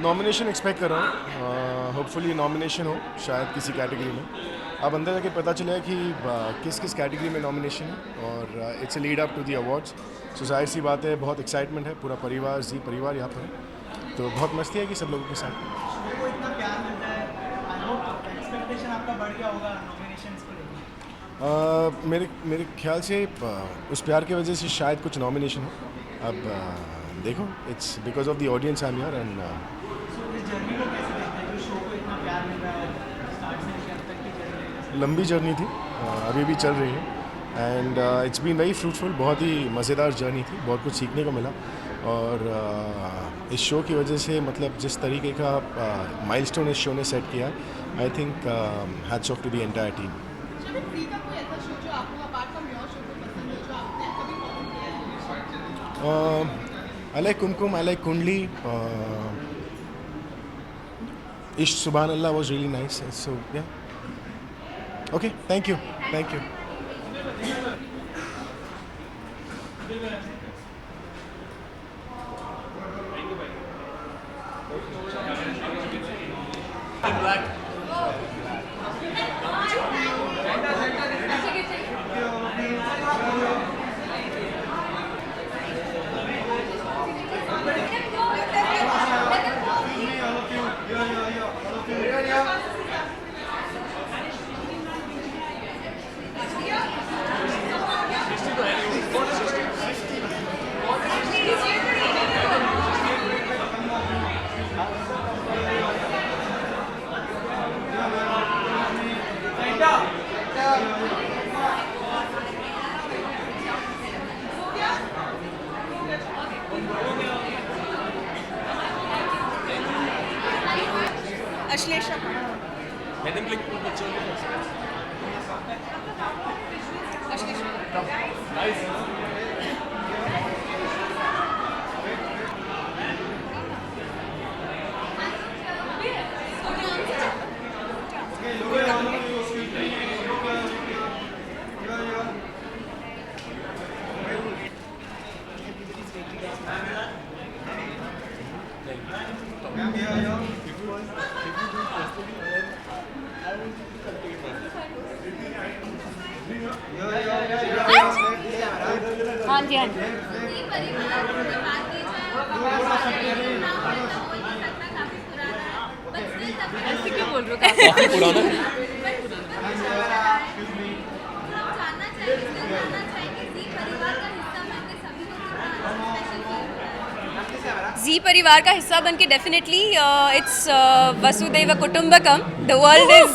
Nomination expect कर रहा हूँ, होपफुली नॉमिनेशन हो शायद किसी कैटेगरी में। अब अंदर जाके पता चला कि किस किस कैटेगरी में नॉमिनेशन है और it's lead up to the awards. So जाहिर सी बात है, बहुत एक्साइटमेंट है, पूरा परिवार जी परिवार यहाँ पर है, तो बहुत मस्ती है कि सब लोगों के साथ। को इतना प्यार मिलता है, आई होप एक्सपेक्टेशन आपका बढ़ गया होगा नॉमिनेशंस को लेकर। मेरे ख्याल से उस प्यार की वजह से शायद कुछ नॉमिनेशन हो। अब देखो, it's because of the audience I am here and इस जर्नी को कैसे देखते हैं, जो शो को इतना प्यार मिल रहा है, स्टार्ट से लेकर अब तक की जर्नी? लंबी जर्नी थी, अभी भी चल रही है and it's been very fruitful. बहुत ही मज़ेदार जर्नी थी, बहुत कुछ सीखने को मिला और इस शो की वजह से मतलब जिस तरीके का माइलस्टोन इस शो ने सेट किया, I think hats off to the entire team. I like Kumkum, I like Kundli. Ish Subhanallah was really nice. So yeah. Okay, thank you. Thank you. Ashlesha हाँ जी हाँ जी। ऐसे क्यों बोल रहे हो? काफी पुराना जी परिवार का हिस्सा बन के definitely it's Vasudhaiva Kutumbakam, the world is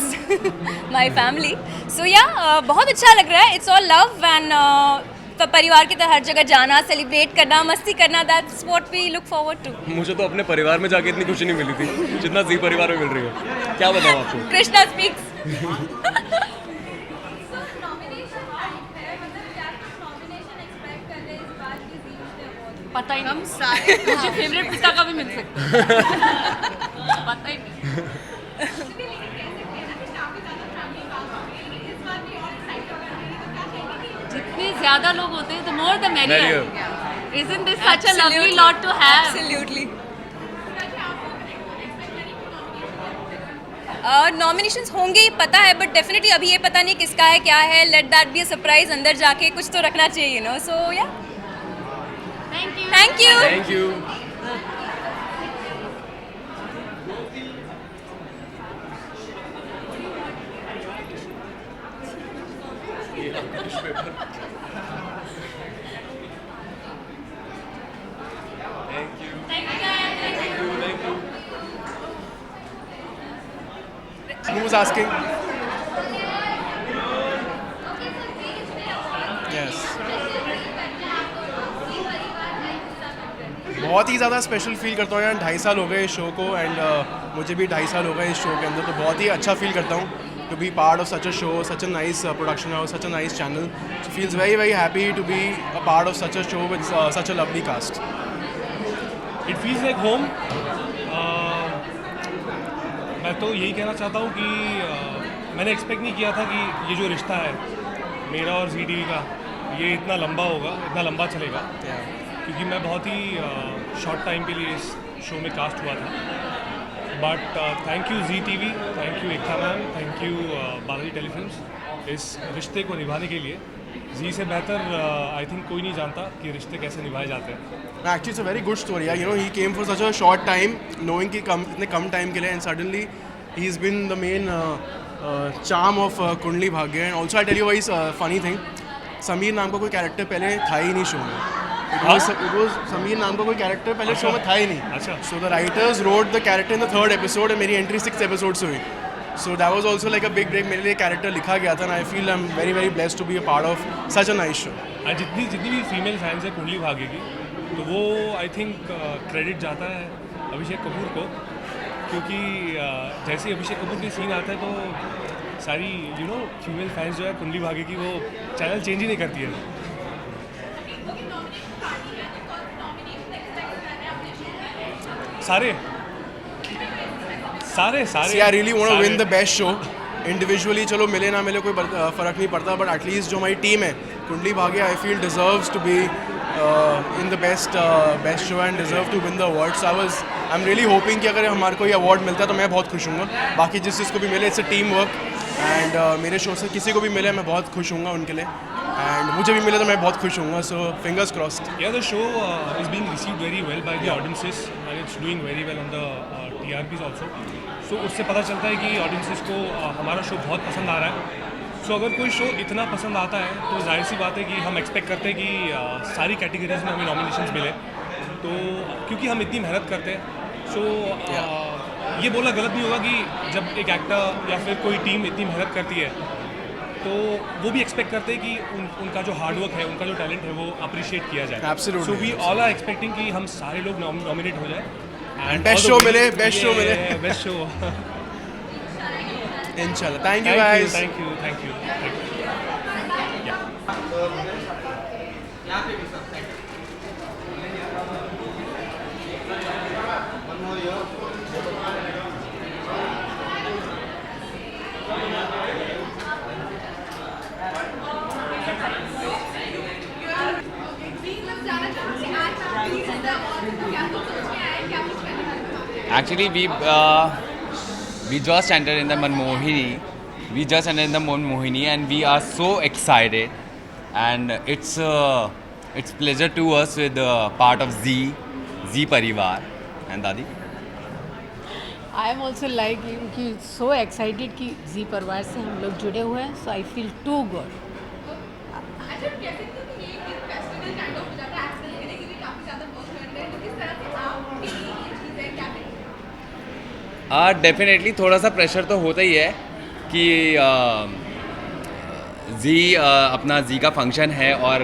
my family. So yeah बहुत अच्छा लग रहा है। इट्स ऑल लव एंड परिवार की तरह हर जगह जाना, सेलिब्रेट करना, मस्ती करना, that's what we look forward to. मुझे तो अपने परिवार में जाके इतनी खुशी नहीं मिली थी जितना जी परिवार में मिल रही है। क्या बताऊँ आपको? कृष्णा स्पीक्स। पता ही हम सारे मुझे फेवरेट पिता का भी मिल सकता है। पता ही नहीं। जितने ज़्यादा लोग होते हैं, the more the merrier. Isn't this such a lovely lot to have? Absolutely. Nominations होंगे ही पता है, बट डेफिनेटली अभी ये पता नहीं किसका है, क्या है। Let that be a surprise. अंदर जाके कुछ तो रखना चाहिए, नो। सो या thank you. Thank you. Who was asking? Yes. बहुत ही ज़्यादा स्पेशल फील करता हूँ यार। 2.5 साल हो गए इस शो को एंड मुझे भी 2.5 साल हो गए इस शो के अंदर, तो बहुत ही अच्छा फील करता हूँ to be part of such a show, such a nice production house, such a nice channel. So feels very very happy to be a part of such a show with such a lovely cast. It feels like home. मैं तो यही कहना चाहता हूँ कि मैंने expect नहीं किया था कि ये जो रिश्ता है मेरा और जी टीवी का ये इतना लंबा होगा, इतना लंबा चलेगा, क्योंकि मैं बहुत ही शॉर्ट टाइम के लिए इस शो में कास्ट हुआ था। But thank you Zee TV, thank you Ekta ma'am, thank you Balaji telefilms इस रिश्ते को निभाने के लिए। जी से बेहतर आई थिंक कोई नहीं जानता कि रिश्ते कैसे निभाए जाते हैं। Actually, it's a very good story. You know, he came for such a short time, knowing कि इतने कम टाइम के लिए, and suddenly he's been the main charm of Kundali Bhagya. And also, I tell you a funny thing. Sameer नाम का कोई character पहले था ही नहीं शो में. It was समीर नाम का कोई कैरेक्टर पहले शो में था ही नहीं. अच्छा. So the writers wrote the character in the 3rd episode, and मेरी एंट्री 6th episode से हुई. So that was also like a big break. मेरे लिए कैरेक्टर लिखा गया था, and I feel I'm very very blessed to be a part of such a nice show. जितनी भी फीमेल फैंस है कुंडली भाग्य की, तो वो आई थिंक क्रेडिट जाता है अभिषेक कपूर को, क्योंकि जैसे अभिषेक कपूर के सीन आता है तो सारी फीमेल फैंस जो है कुंडली भाग्य की वो चैनल चेंज ही नहीं करती है। सारे सारे सारे See, I really want to win the best show. Individually चलो मिले ना मिले कोई फ़र्क नहीं पड़ता, but at least जो हमारी टीम है Kundali Bhagya, I feel deserves to be in the best show and deserve to win the award. So I'm really hoping कि अगर हमारे को ये अवार्ड मिलता है तो मैं बहुत खुश हूँगा. बाकी जिस चीज़ को भी मिले, it's a team work, and मेरे शो से किसी को भी मिले मैं बहुत खुश हूँगा उनके लिए, and मुझे भी मिले तो मैं बहुत खुश हूँगा. So fingers crossed. Yeah, the show is being received very well by the audiences, and it's doing very well on the TRPs also. So उससे पता चलता है कि ऑडियंसेस को हमारा शो बहुत पसंद आ रहा है. सो अगर कोई शो इतना पसंद आता है तो जाहिर सी बात है कि हम एक्सपेक्ट करते हैं कि सारी कैटेगरीज में हमें नॉमिनेशंस मिले, तो क्योंकि हम इतनी मेहनत करते हैं. सो ये बोलना गलत नहीं होगा कि जब एक एक्टर या फिर कोई टीम इतनी मेहनत करती है तो वो भी एक्सपेक्ट करते हैं कि उनका जो हार्डवर्क है, उनका जो टैलेंट है वो अप्रिशिएट किया जाए. Absolutely. So we all are expecting कि हम सारे लोग नॉमिनेट हो जाए. Best show मिले, best show मिले. Best show. Inshallah. Thank you guys. Thank you. Actually, we just entered in the Manmohini. And we are so excited. And it's pleasure to us with part of Z Parivar. And Dadi? I am also like you, so excited कि जी परिवार से हम लोग जुड़े हुए हैं. So I feel too good. Definitely थोड़ा सा प्रेशर तो होता ही है कि अपना जी का फंक्शन है, और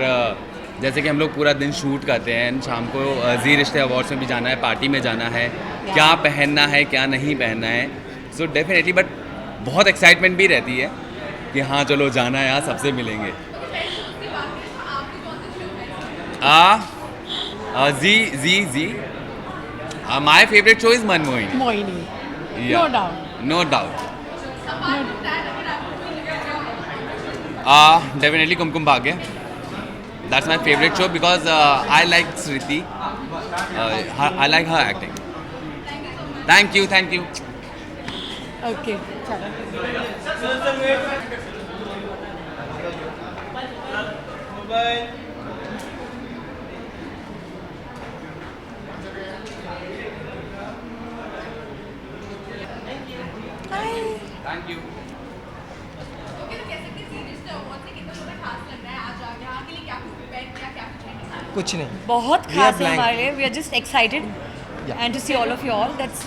जैसे कि हम लोग पूरा दिन शूट करते हैं, शाम को जी रिश्ते अवार्ड्स में भी जाना है, पार्टी में जाना है, क्या पहनना है क्या नहीं पहनना है. सो डेफिनेटली बट बहुत एक्साइटमेंट भी रहती है कि हाँ चलो जाना है, यहाँ सबसे मिलेंगे. जी my favourite show is Manmohini. Mohini. Yeah. No doubt. No doubt. Definitely Kumkum Bhagya. That's my favorite show because I like Sriti. I like her acting. Thank you. Okay. चलो. Thank you. कुछ नहीं. बहुत We are खास है blank. हमारे लिए. We are just excited and to see all of you all. That's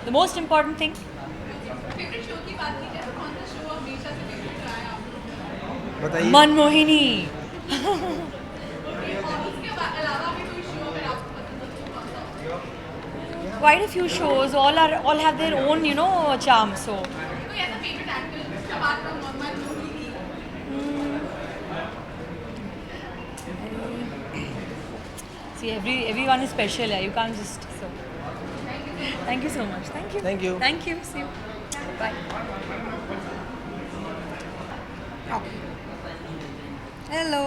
the most important thing. बताइए. Manmohini. Quite a few shows. All have their own charm. So. See, everyone is special. You can't just so. Thank you so much. Thank you. Thank you. Thank you. See you. Bye. Hello.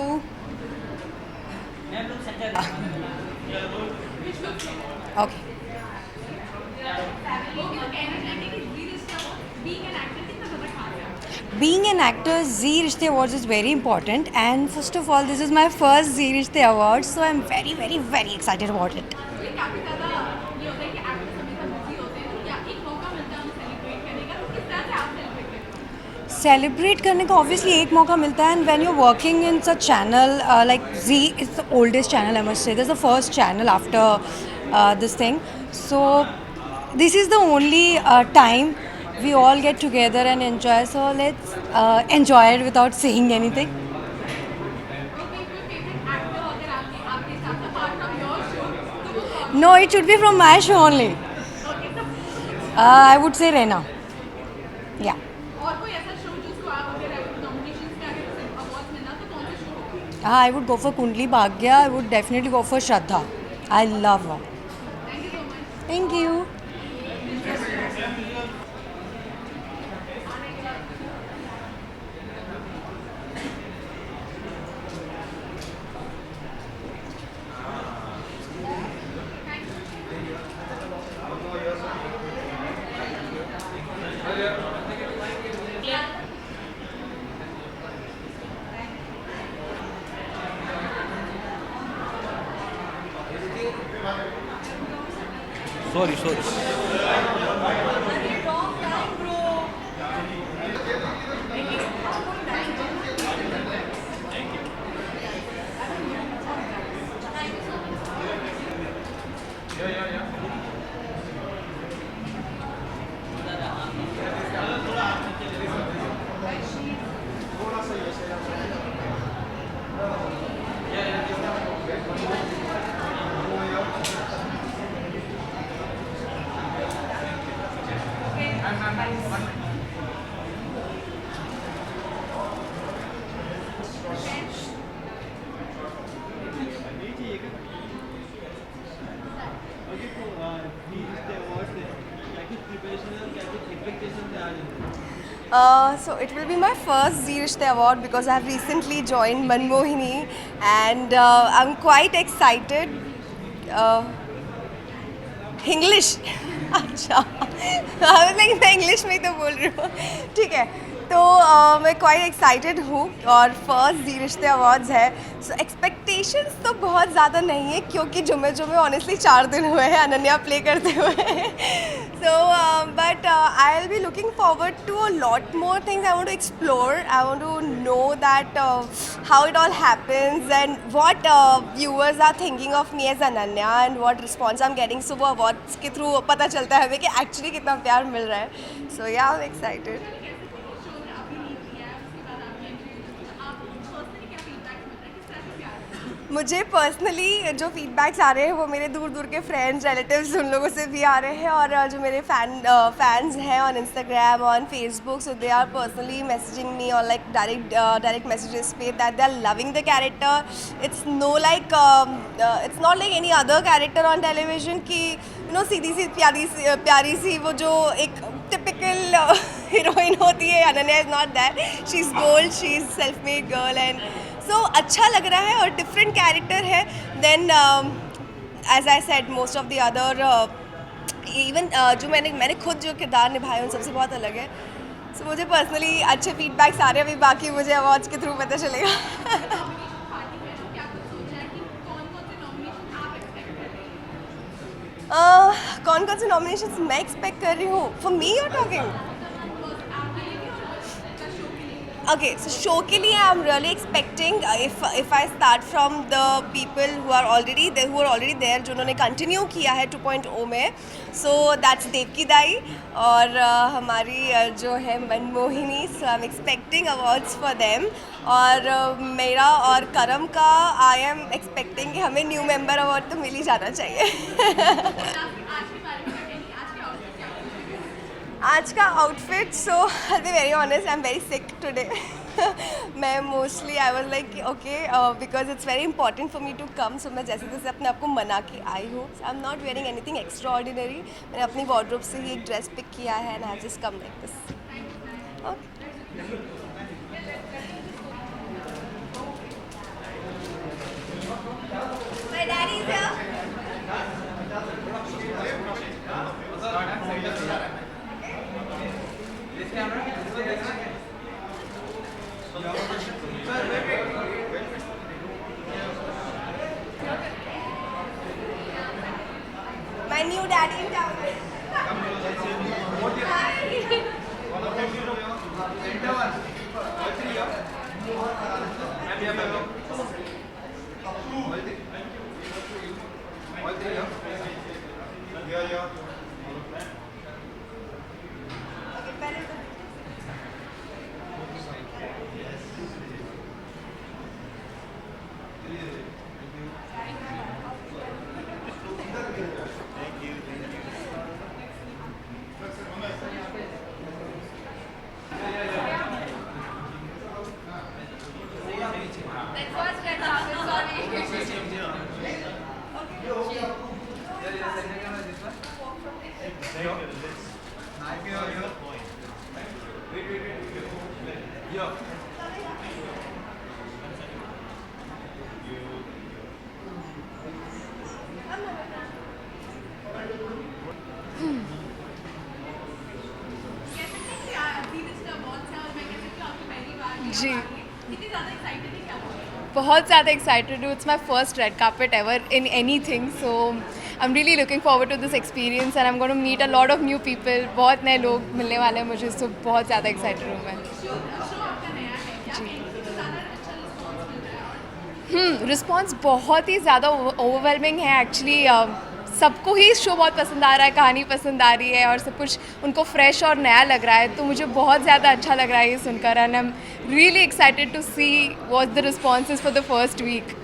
Okay. Being an actor, Zee Rishte Awards is very important, and first of all, this is my first Zee Rishte Awards, so I'm very, very, very excited about it. Celebrate करने का obviously एक मौका मिलता है, and when you working in such channel like Zee is the oldest channel, I must say this is the first channel after this thing, so this is the only time we all get together and enjoy, so let's enjoy it without saying anything. No, it should be from my show only. I would say Reina. Yeah. I would go for Kundli Bhagya. I would definitely go for Shraddha. I love her. Thank you. Sorry So it will be my first Zee Rishte Award because I have recently joined Manmohini, and I'm quite excited. English. अच्छा, मैं English में ही तो बोल रही हूँ, ठीक है। तो मैं क्वाइट एक्साइटेड हूँ और फर्स्ट ज़ी रिश्ते अवार्ड्स है, सो एक्सपेक्टेशंस तो बहुत ज़्यादा नहीं है क्योंकि जुम्मे ऑनेस्टली 4 दिन हुए हैं अनन्या प्ले करते हुए, so but I will be looking forward to a lot more things. I want to explore, I want to know that how it all happens and what viewers are thinking of me as Ananya and what response I am getting. So वो awards के through पता चलता है हमें कि actually कितना प्यार मिल रहा है. सो या आई एम एक्साइटेड. मुझे पर्सनली जो फीडबैक्स आ रहे हैं वो मेरे दूर दूर के फ्रेंड्स, रिलेटिव्स, उन लोगों से भी आ रहे हैं, और जो मेरे फैंस हैं on Instagram, on Facebook, so they are personally messaging me और लाइक डायरेक्ट मैसेजेस पे that they are loving the character. It's no like it's not like any other character on television कि you know सीधी सी प्यारी सी वो जो एक टिपिकल हीरोइन होती है. Ananya is not that. She is gold, she is self made girl, and so अच्छा लग रहा है और डिफरेंट कैरेक्टर है. Then as I said most of the other even जो मैंने खुद जो किरदार निभाए उन सबसे बहुत अलग है. सो मुझे पर्सनली अच्छे फीडबैक्स आ रहे हैं. अभी बाकी मुझे अवार्ड्स के थ्रू पता चलेगा. कौन कौन से नॉमिनेशंस मैं एक्सपेक्ट कर रही हूँ? For me you are talking? Okay, so show के लिए I'm really expecting if I start from the people who are already there जिन्होंने continue किया है 2.0 में, so that's देवकी दाई और हमारी जो है Manmohini. So I'm expecting awards for them. और मेरा और करम का I am expecting कि हमें न्यू मेंबर अवार्ड तो मिल ही जाना चाहिए. आज का outfit, so I be very honest, I am very sick today. मैं mostly I was like okay because it's very important for me to come, so मैं जैसे जैसे अपने आप को मना के आई हूँ. I am not wearing anything extra ordinary. मैंने अपनी वार्डरोब से ही एक ड्रेस पिक किया है and I just come like this. My daddy is here. My new daddy in town. Okay, better. जी बहुत ज़्यादा एक्साइटेड हूँ. It's my first red carpet ever in any thing, so I am really looking forward to this experience and I am going to meet a lot of new people. बहुत नए लोग मिलने वाले हैं मुझे, सो बहुत ज़्यादा एक्साइटेड हूँ मैं. रिस्पॉन्स बहुत ही ज़्यादा ओवरवेलमिंग है एक्चुअली. सबको ही शो बहुत पसंद आ रहा है, कहानी पसंद आ रही है और सब कुछ उनको फ्रेश और नया लग रहा है, तो मुझे बहुत ज़्यादा अच्छा लग रहा है ये सुनकर. And I am really excited to see what the responses for the first week.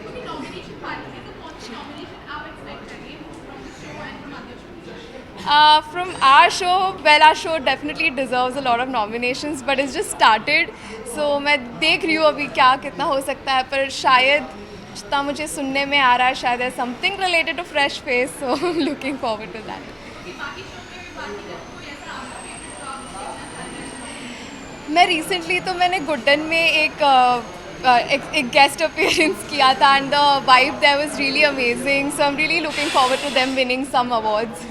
From our show, well, our show definitely deserves a lot of nominations, but it's just started. So मैं देख रही हूँ अभी क्या कितना हो सकता है, पर शायद जितना मुझे सुनने में आ रहा है शायद है something related to fresh face, so I'm looking forward to that. मैं रिसेंटली तो मैंने गुड्डन में एक गेस्ट अपीयरेंस किया था and the vibe there was really amazing, so I am really looking forward to them winning some awards.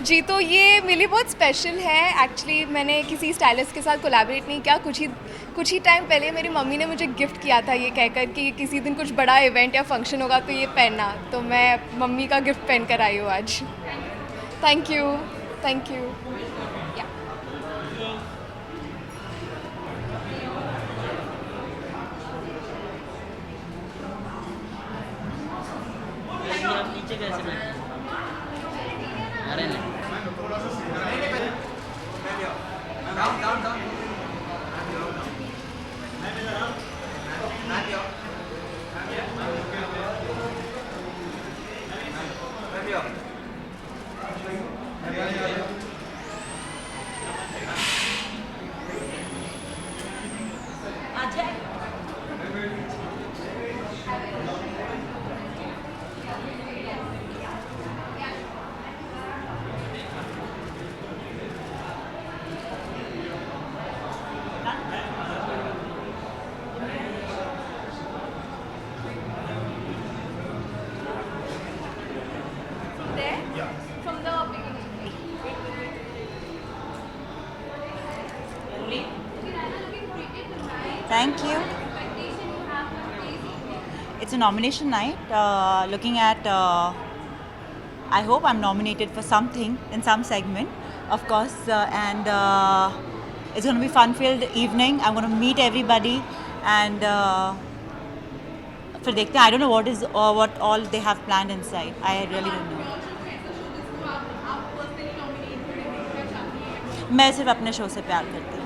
जी, तो ये मेरे लिए बहुत स्पेशल है. एक्चुअली मैंने किसी स्टाइलिस्ट के साथ कोलैबोरेट नहीं किया. कुछ ही टाइम पहले मेरी मम्मी ने मुझे गिफ्ट किया था ये कहकर कि किसी दिन कुछ बड़ा इवेंट या फंक्शन होगा तो ये पहनना, तो मैं मम्मी का गिफ्ट पहन कर आई हूँ आज. Thank you. Thank you. नीचे कैसे बैठे? अरे नहीं. Thank you. It's a nomination night. Looking at, I hope I'm nominated for something in some segment, of course. And it's going to be fun-filled evening. I'm going to meet everybody, and फिर देखते हैं. I don't know what all they have planned inside. I really don't know. मैं सिर्फ अपने show से प्यार करती हूँ.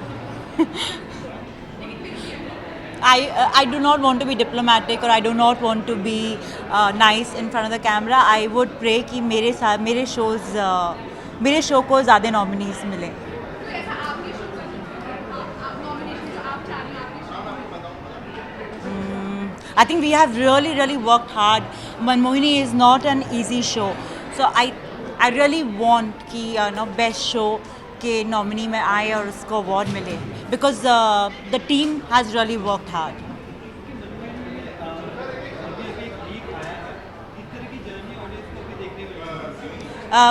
I do not want to be diplomatic or I do not want to be nice in front of the camera. I would pray कि मेरे shows मेरे शो को ज़्यादा नॉमिनीज मिले. I think we have really worked hard. Manmohini is not an easy show, so I really want कि best show के nominee में आए और उसको award मिले, because the team has really worked hard.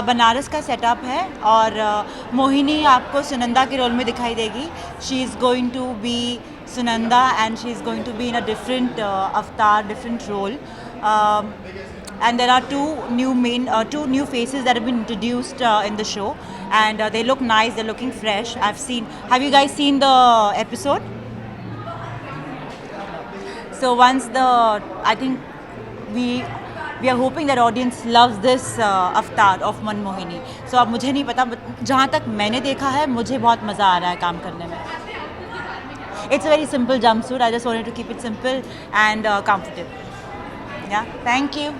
Banaras का सेटअप है और मोहिनी आपको सुनंदा के रोल में दिखाई देगी. She is going to be Sunanda and she is going to be in a different avatar, different role. And there are two new faces that have been introduced in the show, and they look nice. They're looking fresh. Have you guys seen the episode? So I think we are hoping that audience loves this avatar of Manmohini. So अब मुझे नहीं पता, जहाँ तक मैंने देखा है मुझे बहुत मज़ा आ रहा है काम करने में. It's a very simple jumpsuit. I just wanted to keep it simple and comfortable. Yeah, thank you.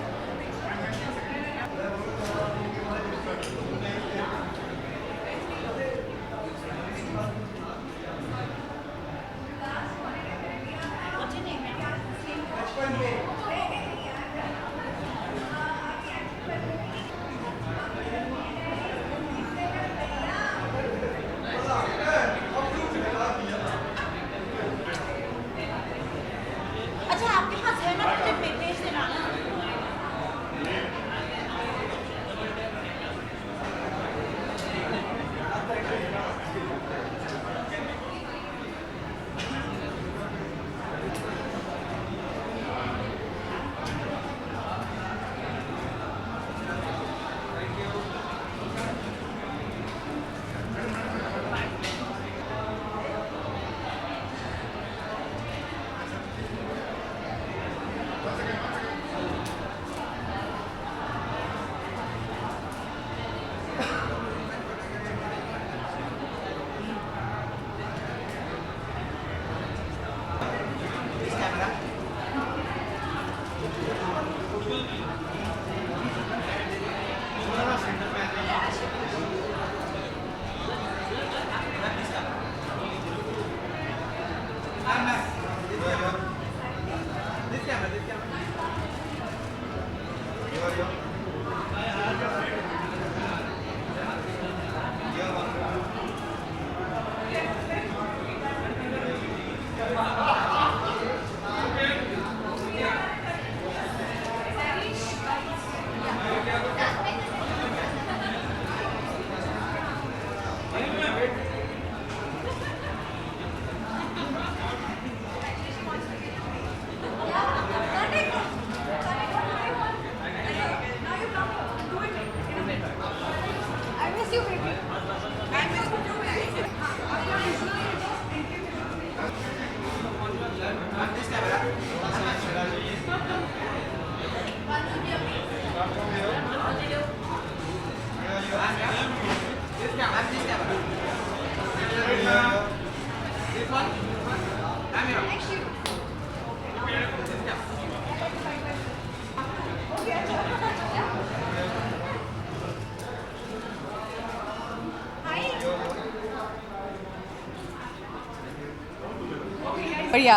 बढ़िया.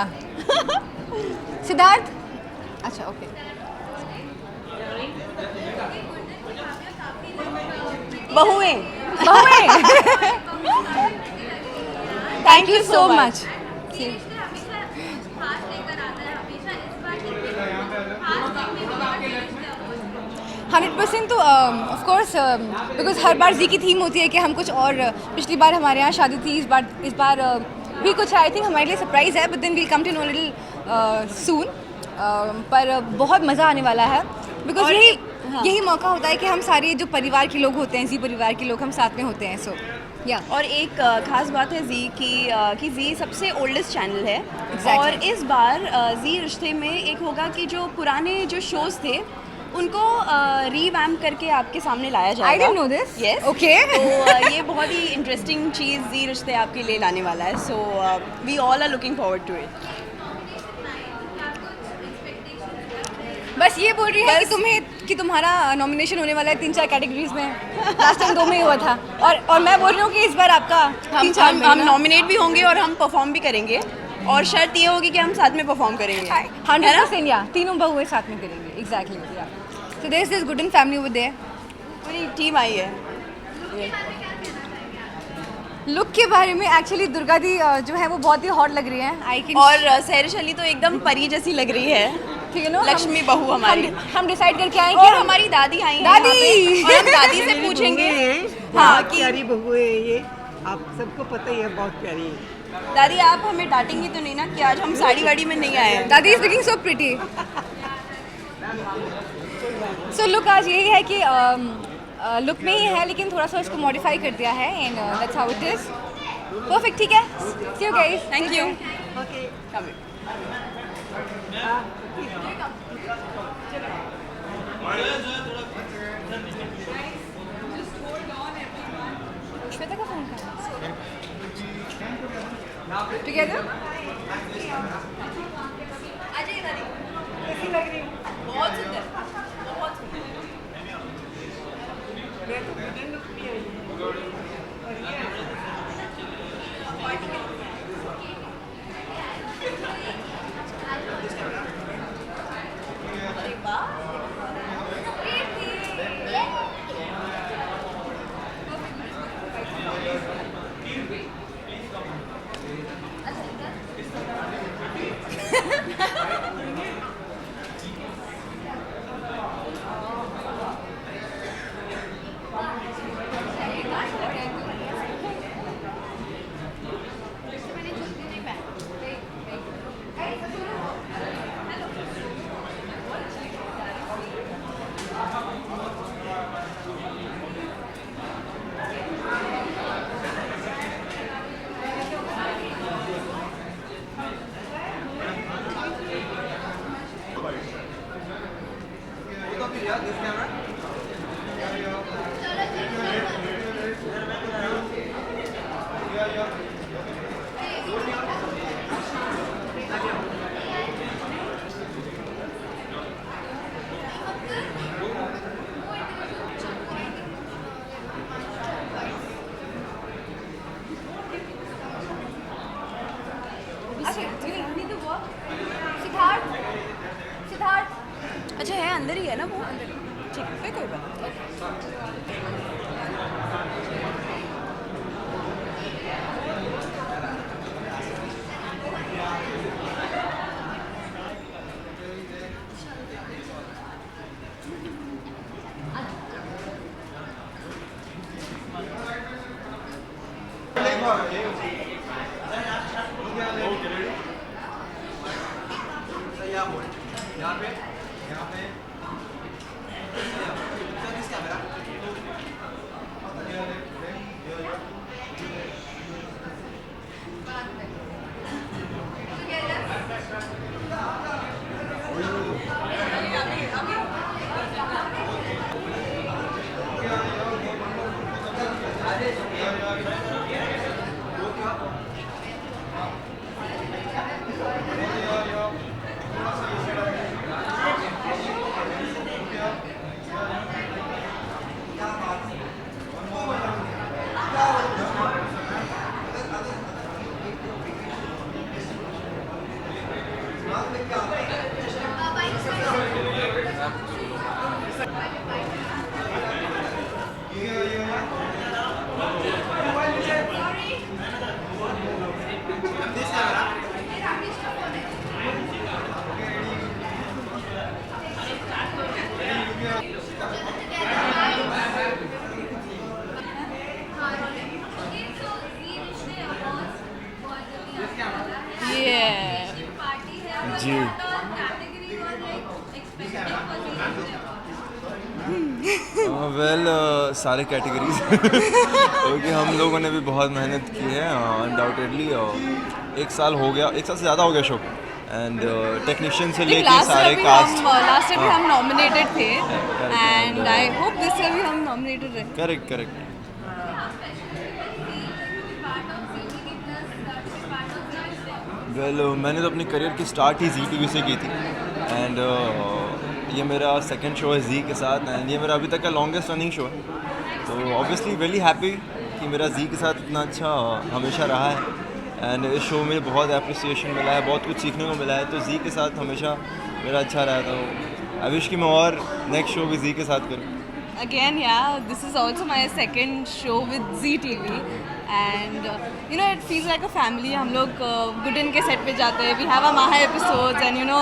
सिद्धार्थ. अच्छा, ओके. बहुएं. Thank you so much. 100% तो ऑफ कोर्स बिकॉज हर बार जी की थीम होती है कि हम कुछ और. पिछली बार हमारे यहाँ शादी थी, इस बार भी कुछ आई थिंक हमारे लिए सरप्राइज़ है, but then we'll come to know little soon. पर बहुत मज़ा आने वाला है बिकॉज यही मौका होता है कि हम सारे जो परिवार के लोग होते हैं, जी परिवार के लोग हम साथ में होते हैं. सो या और एक ख़ास बात है जी कि जी सबसे ओल्डेस्ट चैनल है. Exactly. और इस बार जी रिश्ते में एक होगा कि जो पुराने जो शोज़ थे उनको रीवैम्प करके आपके सामने लाया जाएगा. I didn't know this. Yes, okay. तो ये बहुत ही इंटरेस्टिंग चीज़ जी रिश्ते आपके लिए लाने वाला है. So we all are looking forward to it. बस ये बोल रही है कि तुम्हें कि तुम्हारा नॉमिनेशन होने वाला है 3-4 कैटेगरीज में, लास्ट टाइम 2 में ही हुआ था, और मैं बोल रही हूँ कि इस बार आपका हम नॉमिनेट भी होंगे और हम परफॉर्म भी करेंगे, और शर्त ये होगी कि हम साथ में परफॉर्म करेंगे। 100% या तीनों बहुएं साथ में करेंगे। Exactly. So there is this good in family over there. पूरी टीम आई है। लुक के बारे में एक्चुअली दुर्गा दी जो है वो बहुत ही हॉट लग रही है। I can. और सहरिश अली तो एकदम परी जैसी लग रही है, ठीक है ना, लक्ष्मी बहू हमारी। हम डिसाइड करके आएंगे। और हमारी दादी आई हैं दादी! यहाँ पे, और हम दादी से पूछेंगे हाँ कि प्यारी बहू है ये, आप सबको पता ही है, बहुत प्यारी है। दादी आप हमें डांटेंगी तो नहीं ना कि आज हम साड़ी वाड़ी में नहीं आए हैं? दादी is looking so pretty. So look आज यही है कि लुक में ही है, लेकिन थोड़ा सा उसको मॉडिफाई कर दिया है, and that's how it is. Perfect, ठीक है। See you guys, thank you. Okay. Shweta का फोन कहाँ है? टुगेदर। अजय दादी कैसी लग रही हूँ? बहुत सुंदर, बहुत सुंदर। मैं तो विलन लुक में आई हूँ। और ये अच्छा है, अंदर ही है ना वो? ठीक है, कोई बात नहीं। जी वेल सारे कैटेगरीज क्योंकि हम लोगों ने भी बहुत मेहनत की है अनडाउटेडली। 1 साल हो गया, 1 साल से ज़्यादा हो गया शो, एंड टेक्नीशियन से लेके सारे कास्ट। लास्ट ईयर भी हम नॉमिनेटेड थे, and I hope this year भी हम नॉमिनेटेड रहे। Correct correct. वेल मैंने तो अपनी करियर की स्टार्ट ही जी टीवी से की थी, एंड ये मेरा सेकंड शो है जी के साथ एंड ये मेरा अभी तक का लॉन्गेस्ट रनिंग शो है, तो ऑब्वियसली वेरी हैप्पी कि मेरा जी के साथ इतना अच्छा हमेशा रहा है एंड इस शो में बहुत अप्रिसिएशन मिला है, बहुत कुछ सीखने को मिला है, तो जी के साथ हमेशा मेरा अच्छा रहा, तो आई विश कि मैं और नेक्स्ट शो भी जी के साथ करूँ. Again, yeah, this is also my second show with Zee TV, and you know it feels like a family. हम लोग गुडन के सेट पे जाते हैं, we have our Maha episodes, and you know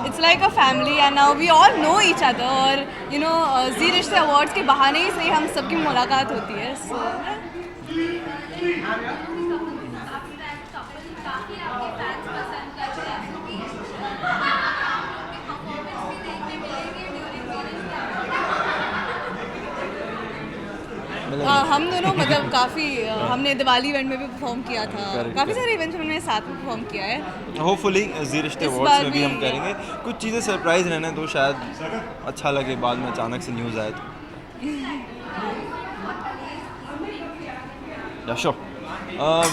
it's like a family, and now we all know each other. और you know Zee रिश्ते awards के बहाने ही से हम सबकी मुलाकात होती है. So हम दोनों मतलब काफ़ी हमने दिवाली इवेंट में भी परफॉर्म किया था, काफ़ी सारे इवेंट्स में हमने साथ में परफॉर्म किया है. होपफुली जी रिश्ते अवार्ड्स में भी हम करेंगे. कुछ चीज़ें सरप्राइज रहना है तो शायद अच्छा लगे बाद में अचानक से न्यूज़ आए तो.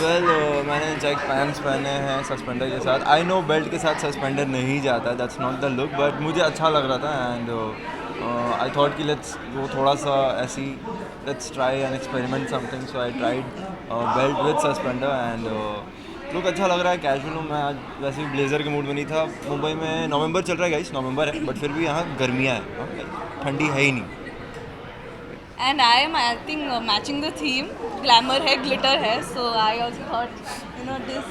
वेल मैंने चेक पैंट्स पहने हैं सस्पेंडर के साथ. आई नो बेल्ट के साथ सस्पेंडर नहीं जाता, that's not the look, but मुझे अच्छा लग रहा था एंड आई थॉट कि लेट्स वो थोड़ा सा ऐसी let's try and experiment something, so I tried belt with suspender and look अच्छा लग रहा है. कैजुअल हूँ मैं आज, वैसे भी ब्लेजर के मूड में नहीं था. मुंबई में नवंबर चल रहा है गाइस, नवंबर है बट फिर भी यहाँ गर्मियाँ हैं, ठंडी है ही नहीं. And I am acting matching the theme. Glamour है, glitter है. So I also thought, you know, this.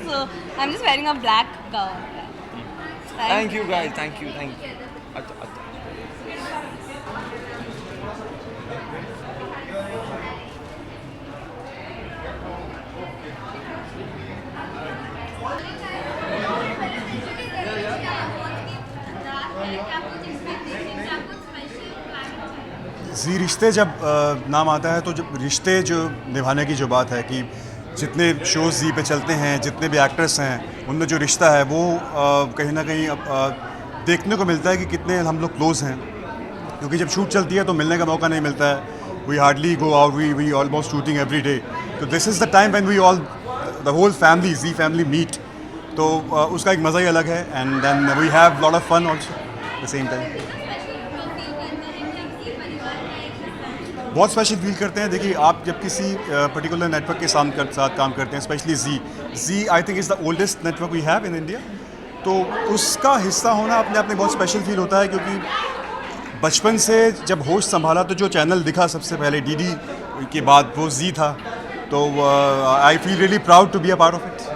So I'm just wearing a black gown. Thank you guys. Thank you. अच्छा. जी रिश्ते जब नाम आता है तो जब रिश्ते जो निभाने की जो बात है कि जितने शोज़ जी पे चलते हैं, जितने भी एक्टर्स हैं, उनमें जो रिश्ता है वो कहीं ना कहीं देखने को मिलता है कि कितने हम लोग क्लोज़ हैं, क्योंकि जब शूट चलती है तो मिलने का मौका नहीं मिलता है. We hardly go out, we almost shooting every day, तो this is the time when we all the whole family जी फैमिली मीट, तो उसका एक मज़ा ही अलग है and then we have lot of fun also the same time. बहुत स्पेशल फील करते हैं. देखिए आप जब किसी पर्टिकुलर नेटवर्क के साथ काम करते हैं, specially Zee I think is the oldest network we have in India, तो उसका हिस्सा होना अपने आप में बहुत स्पेशल फील होता है, क्योंकि बचपन से जब होश संभाला तो जो चैनल दिखा सबसे पहले डीडी के बाद वो जी था, तो I feel really proud to be a part of it.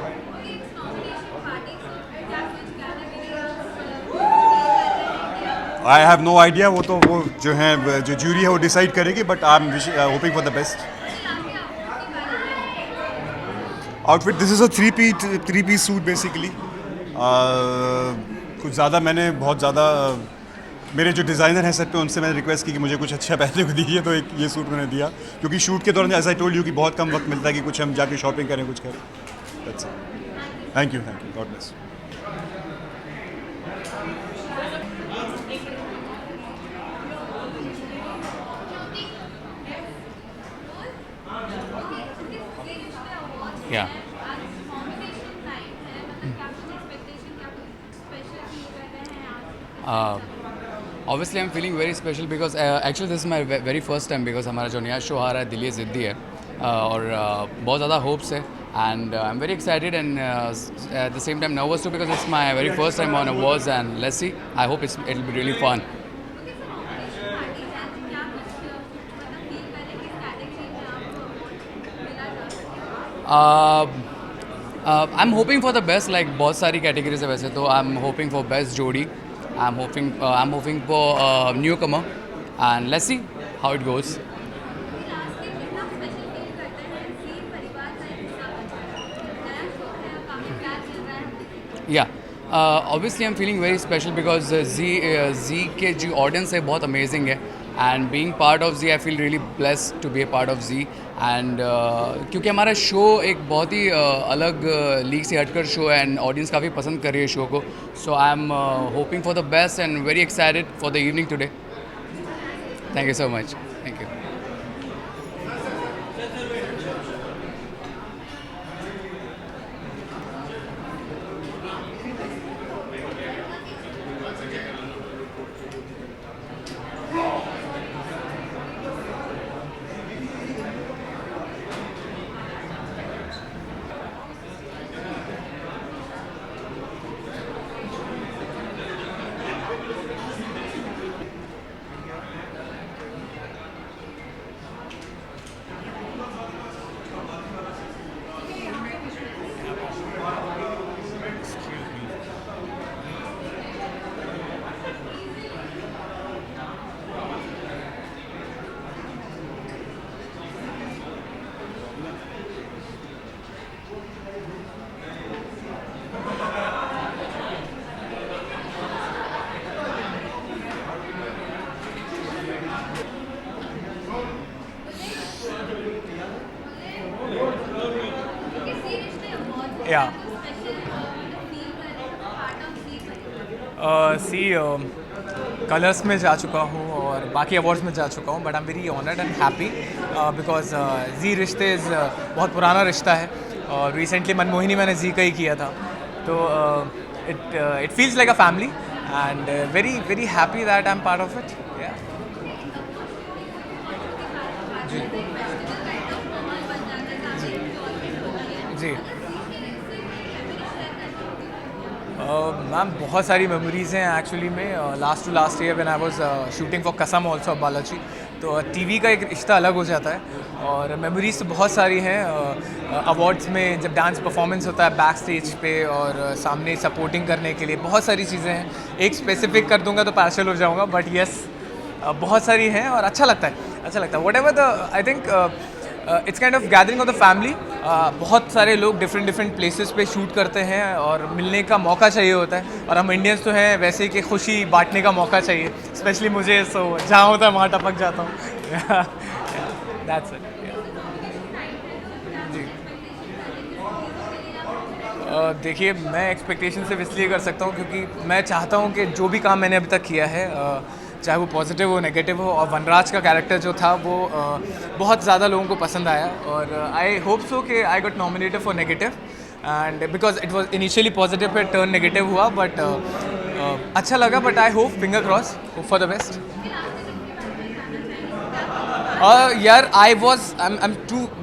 I have no idea, वो जो है जो जूरी है वो डिसाइड करेगी, but I am hoping for the best. Outfit this is a three piece suit basically. कुछ ज़्यादा मैंने बहुत ज़्यादा मेरे जो डिज़ाइनर हैं सेट पे उनसे मैंने रिक्वेस्ट की कि मुझे कुछ अच्छा पहनने को दीजिए, तो एक ये सूट मैंने दिया, क्योंकि शूट के दौरान एज आई टोल्ड यू कि बहुत कम वक्त मिलता है कि कुछ हम जाके शॉपिंग करें, कुछ करें. That's it. Thank you, God bless. Yeah. Obviously I'm feeling very special because actually this is my very first time, because हमारा जो नया शो आ रहा है दिल ये ज़िद्दी है और बहुत ज़्यादा होप्स है and I'm very excited and at the same time nervous too, because it's my very first time on awards and let's see, I hope it'll be really fun. I'm hoping for the best, like बहुत सारी categories है वैसे तो. I'm hoping for best जोड़ी, I'm hoping for newcomer and let's see how it goes. Yeah, obviously I'm feeling very special because Z के जो audience है बहुत amazing है and being part of Z I feel really blessed to be a part of Z and क्योंकि हमारा show एक बहुत ही अलग लीग से हटकर शो है and audience काफ़ी पसंद कर रही है शो को, so I am hoping for the best and very excited for the evening today. Thank you so much. Thank you. या कलर्स में जा चुका हूँ और बाकी अवार्ड्स में जा चुका हूँ, but I am very honoured and happy because जी रिश्ते इज़ बहुत पुराना रिश्ता है और रिसेंटली मनमोहिनी मैंने जी का ही किया था, तो it feels like a family and very very happy that I am part of it. जी जी मैम बहुत सारी मेमोरीज़ हैं एक्चुअली में। Last to last year when I was shooting for Kasam also Balaji, तो टीवी का एक रिश्ता अलग हो जाता है और मेमोरीज तो बहुत सारी हैं। अवार्ड्स में जब डांस परफॉर्मेंस होता है बैक स्टेज पे और सामने सपोर्टिंग करने के लिए बहुत सारी चीज़ें हैं। एक स्पेसिफिक कर दूंगा तो पार्शल हो जाऊंगा, बट यस बहुत सारी हैं और अच्छा लगता है what ever the I think it's kind of gathering of the family. बहुत सारे लोग डिफरेंट प्लेसेस पे शूट करते हैं और मिलने का मौका चाहिए होता है, और हम इंडियंस तो हैं वैसे कि खुशी बांटने का मौका चाहिए, स्पेशली मुझे। सो जहाँ होता है वहाँ टपक जाता हूँ। That's it. जी देखिए मैं एक्सपेक्टेशन सिर्फ इसलिए कर सकता हूँ क्योंकि मैं चाहता हूँ कि जो भी काम मैंने अभी तक किया है, चाहे वो पॉजिटिव हो नेगेटिव हो, और वनराज का कैरेक्टर जो था वो बहुत ज़्यादा लोगों को पसंद आया और आई होप सो कि I got nominated for negative and because it was initially positive pay turn negative हुआ, बट अच्छा लगा। But I hope finger cross for the best. यार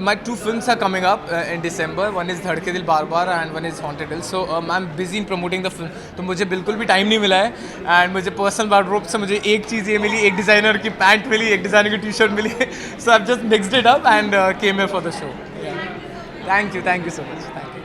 my two films are coming up in December. One is धड़के दिल बार बार and one is Haunted Hill. So I'm busy in promoting the film. तो मुझे बिल्कुल भी time नहीं मिला है and मुझे पर्सनल वार्डरोब से मुझे एक चीज़ ये मिली, एक डिज़ाइनर की पैंट मिली, एक डिज़ाइनर की T-shirt milli. So I've just mixed it up and came here for the show. Yeah. Thank you so much. Thank you.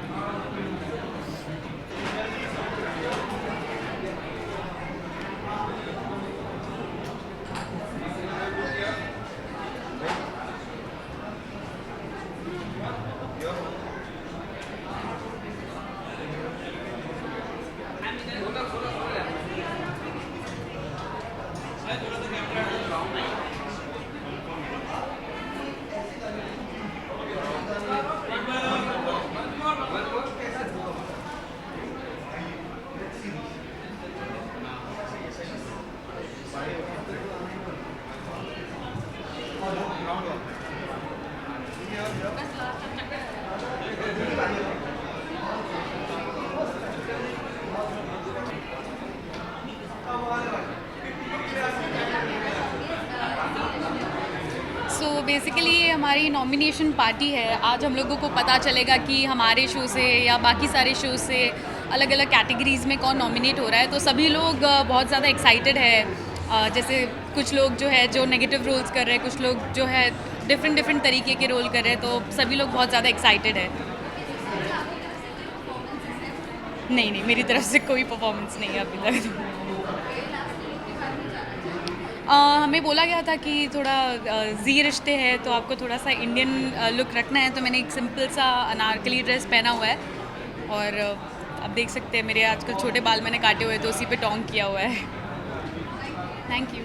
So basically हमारी नॉमिनेशन पार्टी है। आज हम लोगों को पता चलेगा कि हमारे शो से या बाकी सारे शो से अलग अलग कैटेगरीज़ में कौन नॉमिनेट हो रहा है। तो सभी लोग बहुत ज़्यादा एक्साइटेड है। जैसे कुछ लोग जो है जो नेगेटिव रोल्स कर रहे हैं, कुछ लोग जो है डिफरेंट तरीके के रोल कर रहे हैं, तो सभी लोग बहुत ज़्यादा एक्साइटेड है। नहीं मेरी तरफ से कोई परफॉर्मेंस नहीं है अभी तक। हमें बोला गया था कि थोड़ा जी रिश्ते है तो आपको थोड़ा सा इंडियन लुक रखना है, तो मैंने एक सिंपल सा अनारकली ड्रेस पहना हुआ है और आप देख सकते हैं मेरे आजकल छोटे बाल मैंने काटे हुए तो उसी पे टोंग किया हुआ है। Thank you.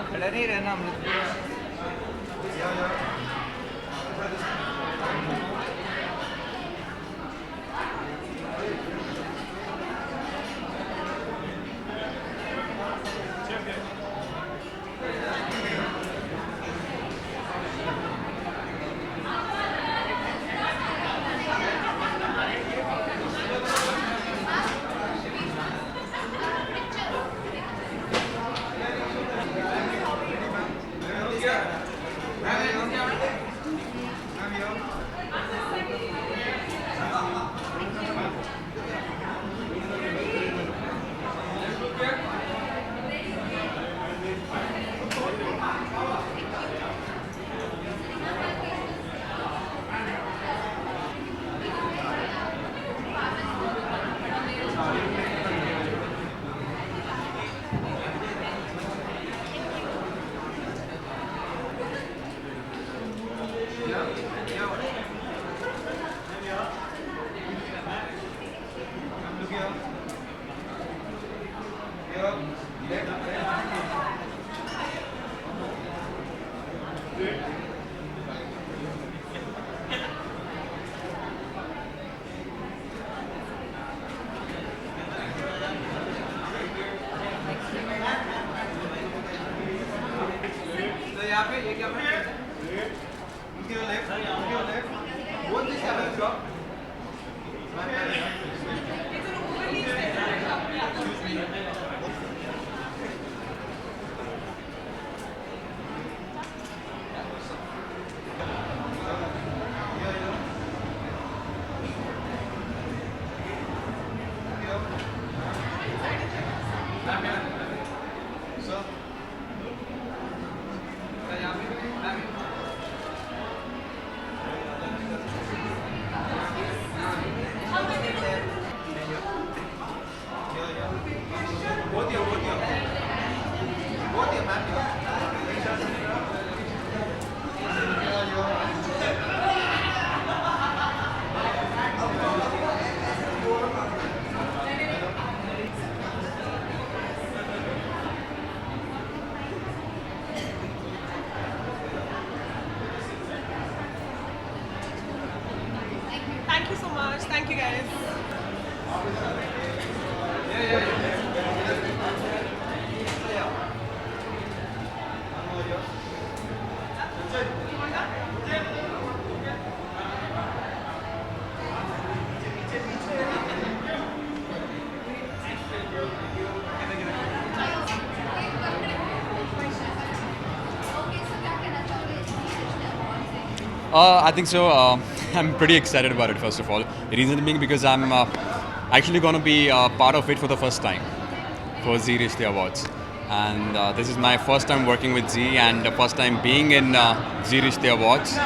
खड़ा नहीं रहना अमृत। Thank you so much. Thank you guys. I think so. I'm pretty excited about it, first of all. The reason being because I'm actually going to be part of it for the first time for Zee Rishte Awards. And this is my first time working with Zee and the first time being in Zee Rishte Awards.